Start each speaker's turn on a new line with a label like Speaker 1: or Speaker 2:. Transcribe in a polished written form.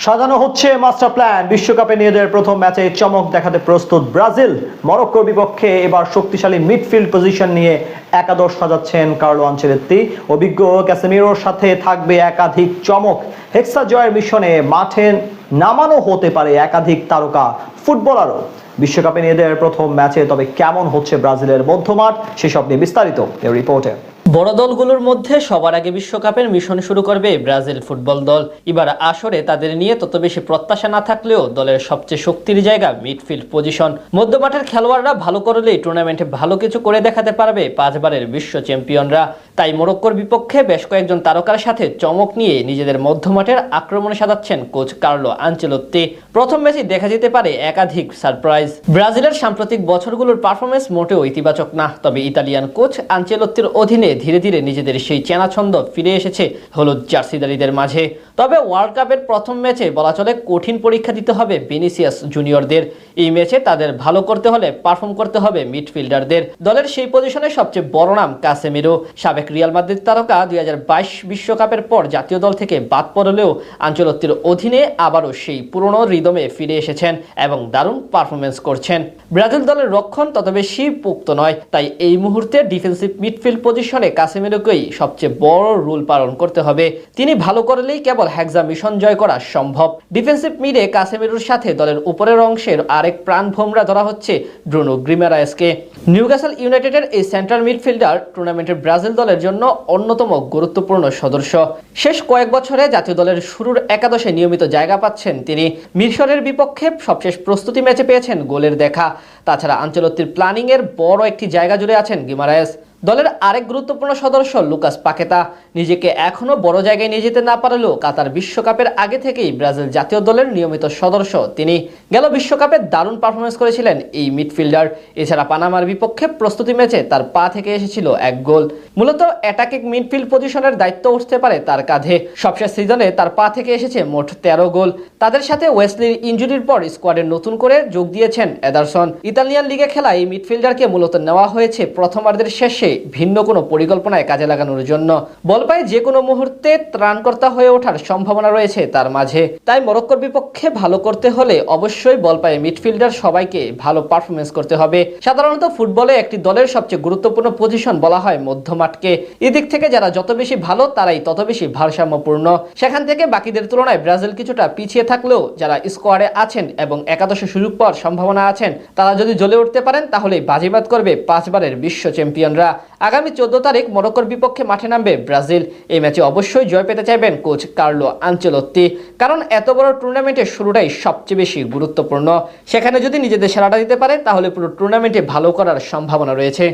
Speaker 1: সাজানো হচ্ছে master plan. বিশ্বকাপে নিজেদের প্রথম ম্যাচে চমক দেখাতে প্রস্তুত ব্রাজিল। মরক্কোর বিপক্ষে এবার শক্তিশালী মিডফিল্ড পজিশন নিয়ে একাদশ সাজাচ্ছেন কার্লো আনচেলত্তি। অভিজ্ঞ ক্যাসেমিরোর সাথে থাকবে একাধিক চমক। হেক্সা জয়ের মিশনে মাঠে নামানো হতে পারে একাধিক তারকা ফুটবলারও। বিশ্বকাপে নিজেদের প্রথম ম্যাচে তবে কেমন হচ্ছে ব্রাজিলের মধ্যমাঠ, সেসব নিয়ে বিস্তারিত এই রিপোর্টে।
Speaker 2: বড় দলগুলোর মধ্যে সবার আগে বিশ্বকাপের মিশন শুরু করবে ব্রাজিল ফুটবল দল। এবার আসরে তাদের নিয়ে তত বেশি প্রত্যাশা না থাকলেও দলের সবচেয়ে শক্তির জায়গা মিডফিল্ড পজিশন। মধ্যমাঠের খেলোয়াড়রা ভালো করলেই টুর্নামেন্টে ভালো কিছু করে দেখাতে পারবে পাঁচবারের বিশ্ব চ্যাম্পিয়নরা। তাই মরক্কোর বিপক্ষে বেশ কয়েকজন তারকার সাথে চমক নিয়ে নিজেদের মধ্যমাঠের আক্রমণে সাজাচ্ছেন কোচ কার্লো আনচেলত্তি। প্রথম ম্যাচে দেখা যেতে পারে একাধিক সারপ্রাইজ। ব্রাজিলের সাম্প্রতিক বছরগুলোর পারফরমেন্স মোটেও ইতিবাচক না, তবে ইতালিয়ান কোচ আনচেলত্তির অধীনে ধীরে ধীরে নিজেদের সেই চেনা ছন্দ ফিরে এসেছে হলুদ জার্সিদারিদের মাঝে। তবে ওয়ার্ল্ড কাপের প্রথম ম্যাচে বলা চলে কঠিন পরীক্ষা দিতে হবে ভিনিসিয়াস জুনিয়রদের। এই ম্যাচে তাদের ভালো করতে হলে পারফর্ম করতে হবে মিডফিল্ডারদের। দলের সেই পজিশনে সবচেয়ে বড় নাম কাসেমিরো। সাবেক রিয়াল মাদ্রিদ তারকা 2022 বিশ্বকাপের পর জাতীয় দল থেকে বাদ পড়লেও আনচেলত্তির অধীনে আবারও সেই পুরনো রিদমে ফিরে এসেছেন এবং দারুণ পারফরমেন্স করছেন। ব্রাজিল দলের রক্ষণ তত বেশি পোক্ত নয়, তাই এই মুহূর্তে ডিফেন্সিভ মিডফিল্ড পজিশনে কাসেমিরোকেই সবচেয়ে বড় রোল পালন করতে হবে। তিনি ভালো করলেই কেবল হেক্সা মিশন জয় করা সম্ভব। ডিফেন্সিভ মিডে কাসেমিরোর সাথে দলের উপরের অংশের আরেক প্রাণভোমরা ধরা হচ্ছে ব্রুনো গ্রিমেরায়েসকে। নিউক্যাসল ইউনাইটেডের এই সেন্ট্রাল মিডফিল্ডার টুর্নামেন্টের ব্রাজিল দলের জন্য অন্যতম গুরুত্বপূর্ণ সদস্য। শেষ কয়েক বছরে জাতীয় দলের শুরুর একাদশে নিয়মিত জায়গা পাচ্ছেন তিনি। মিশরের বিপক্ষে সবশেষ প্রস্তুতি ম্যাচে পেয়েছেন গোলের দেখা। তাছাড়া আনচেলত্তির প্ল্যানিং এর বড় একটি জায়গা জুড়ে আছেন গিমারায়েস। দলের আরেক গুরুত্বপূর্ণ সদস্য লুকাস পাকেতা নিজেকে এখনো বড় জায়গায় নিয়ে যেতে না পারলেও কাতার বিশ্বকাপের আগে থেকেই ব্রাজিল জাতীয় দলের নিয়মিত সদস্য তিনি। গেল বিশ্বকাপে দারুণ পারফরমেন্স করেছিলেন এই মিডফিল্ডার। এছাড়া পানামার বিপক্ষে প্রস্তুতি ম্যাচে তার পা থেকে এসেছিল এক গোল। মূলত অ্যাটাকিং মিডফিল্ড পজিশনের দায়িত্ব উঠতে পারে তার কাঁধে। সবশেষ সিজনে তার পা থেকে এসেছে মোট 13 গোল। তাদের সাথে ওয়েসলির ইনজুরির পর স্কোয়াডে নতুন করে যোগ দিয়েছেন এদারসন। ইতালিয়ান লিগে খেলা এই মিডফিল্ডারকে মূলত নেওয়া হয়েছে প্রথমার্ধের শেষে ভিন্ন কোনো পরিকল্পনায় কাজে লাগানোর জন্য। বল পায়ে যে কোনো মুহূর্তে ত্রাণকর্তা হয়ে ওঠার সম্ভাবনা রয়েছে তার মাঝে। তাই মরক্কোর বিপক্ষে ভালো করতে হলে অবশ্যই বল পায়ে মিডফিল্ডার সবাইকে ভালো পারফরমেন্স করতে হবে। সাধারণত ফুটবলে একটি দলের সবচেয়ে গুরুত্বপূর্ণ পজিশন বলা হয় মধ্যমাঠকে। এদিক থেকে যারা যত বেশি ভালো তারাই তত বেশি ভারসাম্যপূর্ণ। সেখান থেকে বাকিদের তুলনায় ব্রাজিল কিছুটা পিছিয়ে থাকলেও যারা স্কোয়াডে আছেন এবং একাদশে সুযোগ পাওয়ার সম্ভাবনা আছেন তারা যদি জ্বলে উঠতে পারেন তাহলেই বাজিমাত করবে পাঁচবারের বিশ্ব চ্যাম্পিয়নরা। আগামী 14 তারিখ মরক্কোর বিপক্ষে মাঠে নামবে ব্রাজিল। এই ম্যাচে অবশ্যই জয় পেতে চাইবেন কোচ কার্লো আনচেলত্তি, কারণ এত বড় টুর্নামেন্টের শুরুটাই সবচেয়ে বেশি গুরুত্বপূর্ণ। সেখানে যদি নিজেদের সেরাটা দিতে পারে তাহলে পুরো টুর্নামেন্টে ভালো করার সম্ভাবনা রয়েছে।